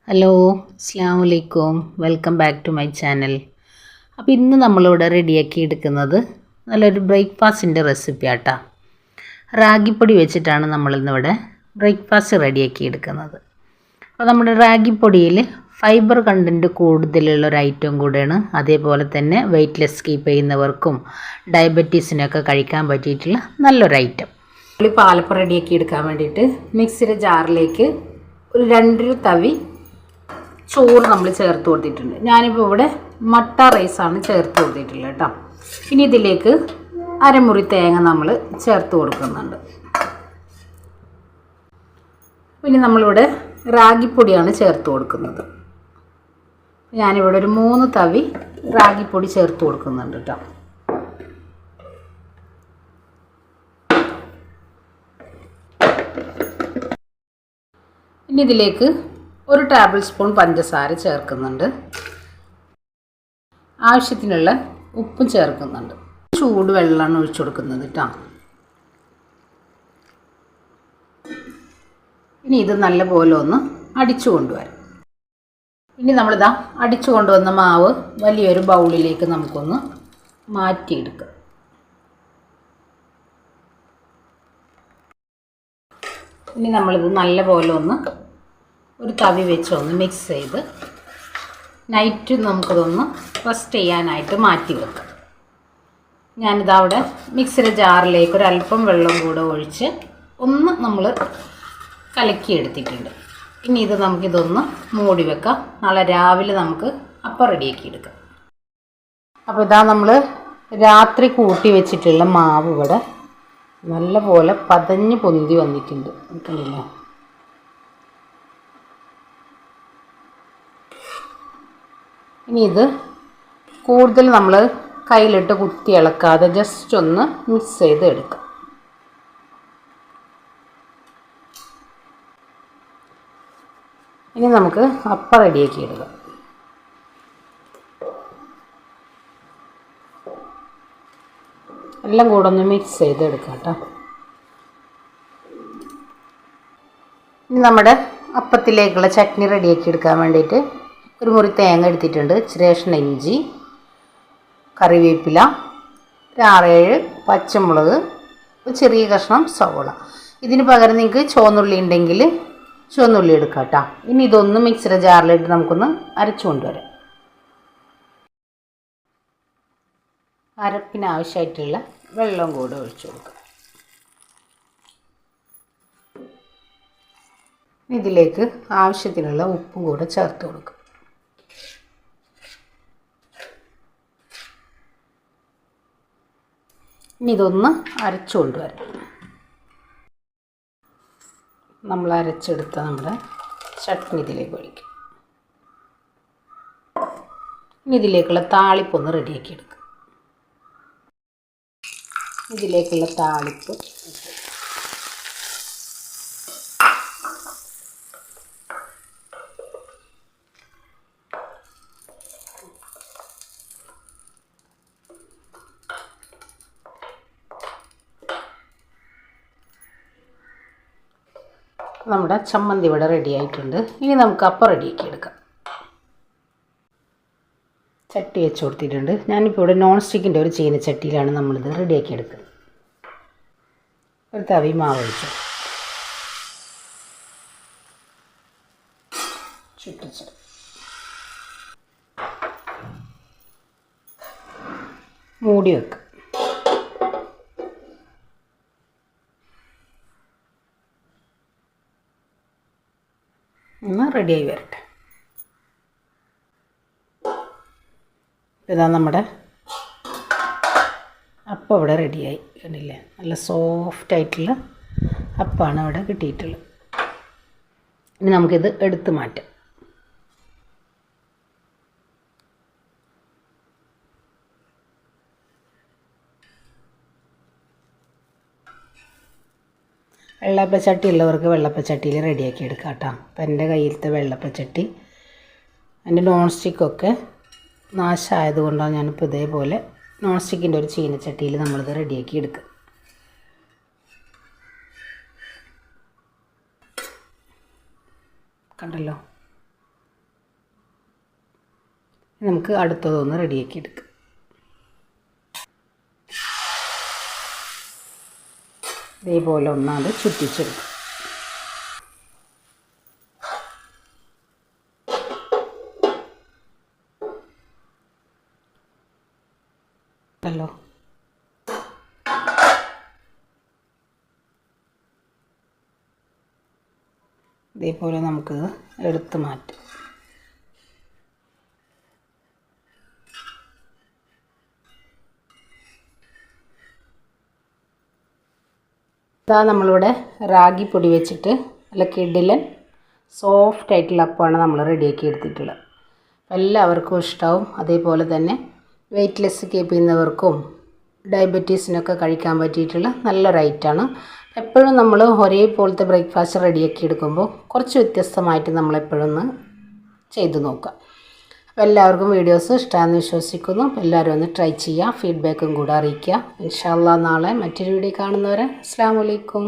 Hello, അസ്സാം വലൈക്കും. Welcome back to my channel. അപ്പോൾ ഇന്ന് നമ്മളിവിടെ റെഡിയാക്കി എടുക്കുന്നത് നല്ലൊരു ബ്രേക്ക്ഫാസ്റ്റിൻ്റെ റെസിപ്പി ആട്ടാ. റാഗിപ്പൊടി വെച്ചിട്ടാണ് നമ്മളിന്നിവിടെ ബ്രേക്ക്ഫാസ്റ്റ് റെഡിയാക്കി എടുക്കുന്നത്. അപ്പോൾ നമ്മുടെ റാഗിപ്പൊടിയിൽ ഫൈബർ കണ്ടൻറ്റ് കൂടുതലുള്ളൊരു ഐറ്റം കൂടെയാണ്. അതേപോലെ തന്നെ വെയ്റ്റ് ലെസ് കീപ്പ് ചെയ്യുന്നവർക്കും ഡയബറ്റീസിനൊക്കെ കഴിക്കാൻ പറ്റിയിട്ടുള്ള നല്ലൊരു ഐറ്റം. പാലപ്പം റെഡിയാക്കി എടുക്കാൻ വേണ്ടിയിട്ട് മിക്സിയുടെ ജാറിലേക്ക് ഒരു 2 തവി ചോറ് നമ്മൾ ചേർത്ത് കൊടുത്തിട്ടുണ്ട്. ഞാനിപ്പോൾ ഇവിടെ മട്ട റൈസാണ് ചേർത്ത് കൊടുത്തിട്ടുള്ളത് കേട്ടോ. ഇനി ഇതിലേക്ക് അരമുറി തേങ്ങ നമ്മൾ ചേർത്ത് കൊടുക്കുന്നുണ്ട്. പിന്നെ നമ്മളിവിടെ റാഗിപ്പൊടിയാണ് ചേർത്ത് കൊടുക്കുന്നത്. ഞാനിവിടെ ഒരു 3 തവി റാഗിപ്പൊടി ചേർത്ത് കൊടുക്കുന്നുണ്ട് കേട്ടോ. ഇനി ഇതിലേക്ക് 1 ടേബിൾ സ്പൂൺ പഞ്ചസാര ചേർക്കുന്നുണ്ട്. ആവശ്യത്തിനുള്ള ഉപ്പും ചേർക്കുന്നുണ്ട്. ചൂട് വെള്ളമാണ് ഒഴിച്ചു കൊടുക്കുന്നത് കേട്ടോ. ഇനി ഇത് നല്ലപോലെ ഒന്ന് അടിച്ചു കൊണ്ടുവരാം. ഇനി നമ്മളിതാ അടിച്ചു കൊണ്ടുവന്ന മാവ് വലിയൊരു ബൗളിലേക്ക് നമുക്കൊന്ന് മാറ്റിയെടുക്കാം. ഇനി നമ്മളിത് നല്ലപോലെ ഒന്ന് ഒരു തവി വെച്ചൊന്ന് മിക്സ് ചെയ്ത് നൈറ്റ് നമുക്കതൊന്ന് റെസ്റ്റ് ചെയ്യാനായിട്ട് മാറ്റി വെക്കാം. ഞാനിതവിടെ മിക്സിയുടെ ജാറിലേക്ക് ഒരല്പം വെള്ളം കൂടെ ഒഴിച്ച് ഒന്ന് നമ്മൾ കലക്കിയെടുത്തിട്ടുണ്ട്. ഇനി ഇത് നമുക്കിതൊന്ന് മൂടി വെക്കാം. നാളെ രാവിലെ നമുക്ക് അപ്പം റെഡിയാക്കി എടുക്കാം. അപ്പോൾ ഇതാ നമ്മൾ രാത്രി കൂട്ടി വെച്ചിട്ടുള്ള മാവ് ഇവിടെ നല്ലപോലെ പതഞ്ഞ് പൊന്തി വന്നിട്ടുണ്ട്. കണ്ടില്ലേ? ഇനി ഇത് കൂടുതൽ നമ്മൾ കയ്യിലിട്ട് കുത്തി ഇളക്കാതെ ജസ്റ്റ് ഒന്ന് മിക്സ് ചെയ്ത് എടുക്കാം. ഇനി നമുക്ക് അപ്പം റെഡിയാക്കി എടുക്കാം. എല്ലാം കൂടെ ഒന്ന് മിക്സ് ചെയ്ത് എടുക്കാം കേട്ടോ. ഇനി നമ്മുടെ അപ്പത്തിലേക്കുള്ള ചട്നി റെഡിയാക്കി എടുക്കാൻ വേണ്ടിയിട്ട് ഒരു മുറി തേങ്ങ എടുത്തിട്ടുണ്ട്, ഇച്ചിരി ഇഞ്ചി, കറിവേപ്പില, ഒരു 6-7 പച്ചമുളക്, ഒരു ചെറിയ കഷ്ണം സവോള. ഇതിന് പകരം നിങ്ങൾക്ക് ചുവന്നുള്ളി ഉണ്ടെങ്കിൽ ചുവന്നുള്ളി എടുക്കാം കേട്ടോ. ഇനി ഇതൊന്ന് മിക്സിയുടെ ജാറിലിട്ട് നമുക്കൊന്ന് അരച്ചു കൊണ്ടുവരാം. അരപ്പിന് ആവശ്യമായിട്ടുള്ള വെള്ളം കൂടെ ഒഴിച്ചു കൊടുക്കാം. ഇതിലേക്ക് ആവശ്യത്തിനുള്ള ഉപ്പും കൂടെ ചേർത്ത് കൊടുക്കും. ഇനി ഇതൊന്ന് അരച്ചു കൊണ്ടുവരാം. നമ്മൾ അരച്ചെടുത്ത നമ്മുടെ ചട്നി ഇതിലേക്ക് ഒഴിക്കും. ഇനി ഇതിലേക്കുള്ള താളിപ്പൊന്ന് റെഡിയാക്കി എടുക്കും. ഇതിലേക്കുള്ള താളിപ്പ് നമ്മുടെ ചമ്മന്തി ഇവിടെ റെഡി ആയിട്ടുണ്ട്. ഇനി നമുക്ക് അപ്പം റെഡിയാക്കി എടുക്കാം. ചട്ടി വെച്ച് കൊടുത്തിട്ടുണ്ട്. ഞാനിപ്പോൾ ഇവിടെ നോൺ സ്റ്റിക്കിൻ്റെ ഒരു ചീനച്ചട്ടിയിലാണ് നമ്മളിത് റെഡിയാക്കി എടുക്കുന്നത്. ഒരു തവി മാവ് ഒഴിച്ചു ചുറ്റിച്ച് മൂടി വെക്കുക. ഒന്ന് റെഡിയായി വരട്ടെ. ഇതാ നമ്മുടെ അപ്പം ഇവിടെ റെഡിയായി. കണ്ടില്ലേ? നല്ല സോഫ്റ്റായിട്ടുള്ള അപ്പമാണ് ഇവിടെ കിട്ടിയിട്ടുള്ളത്. ഇനി നമുക്കിത് എടുത്ത് മാറ്റാം. വെള്ളപ്പച്ചട്ടി ഉള്ളവർക്ക് വെള്ളപ്പച്ചട്ടിയിൽ റെഡിയാക്കി എടുക്കാം കേട്ടോ. അപ്പം എൻ്റെ കയ്യിലത്തെ വെള്ളപ്പച്ചട്ടി എൻ്റെ നോൺ സ്റ്റിക്കൊക്കെ നാശമായതുകൊണ്ടാണ് ഞാനിപ്പോൾ ഇതേപോലെ നോൺ സ്റ്റിക്കിൻ്റെ ഒരു ചീനച്ചട്ടിയിൽ നമ്മളിത് റെഡിയാക്കി എടുക്കുക. കണ്ടല്ലോ. നമുക്ക് അടുത്തതൊന്ന് റെഡിയാക്കി എടുക്കാം. ഇതേപോലെ ഒന്നാത് ചുറ്റിച്ചെടുക്കും. ഹലോ, ഇതേപോലെ നമുക്ക് എടുത്ത് മാറ്റാം. ഇതാ നമ്മളിവിടെ റാഗി പൊടി വെച്ചിട്ട് നല്ല കിടിലൻ സോഫ്റ്റ് ആയിട്ടുള്ള അപ്പമാണ് നമ്മൾ റെഡിയാക്കി എടുത്തിട്ടുള്ളത്. എല്ലാവർക്കും ഇഷ്ടമാവും. അതേപോലെ തന്നെ വെയ്റ്റ്ലെസ് കീപ്പ് ചെയ്യുന്നവർക്കും ഡയബറ്റീസിനൊക്കെ കഴിക്കാൻ പറ്റിയിട്ടുള്ള നല്ലൊരു ഐറ്റമാണ്. എപ്പോഴും നമ്മൾ ഒരേപോലത്തെ ബ്രേക്ക്ഫാസ്റ്റ് റെഡിയാക്കി എടുക്കുമ്പോൾ കുറച്ച് വ്യത്യസ്തമായിട്ട് നമ്മളെപ്പോഴും ഒന്ന് ചെയ്തു നോക്കുക. അപ്പോൾ എല്ലാവർക്കും വീഡിയോസ് ഇഷ്ടമാണെന്ന് വിശ്വസിക്കുന്നു. എല്ലാവരും ഒന്ന് ട്രൈ ചെയ്യുക, ഫീഡ്ബാക്കും കൂടെ അറിയിക്കുക. ഇൻഷാ അല്ലാഹ് നാളെ മറ്റൊരു വീഡിയോ കാണുന്നവരെ അസ്സലാമു അലൈക്കും.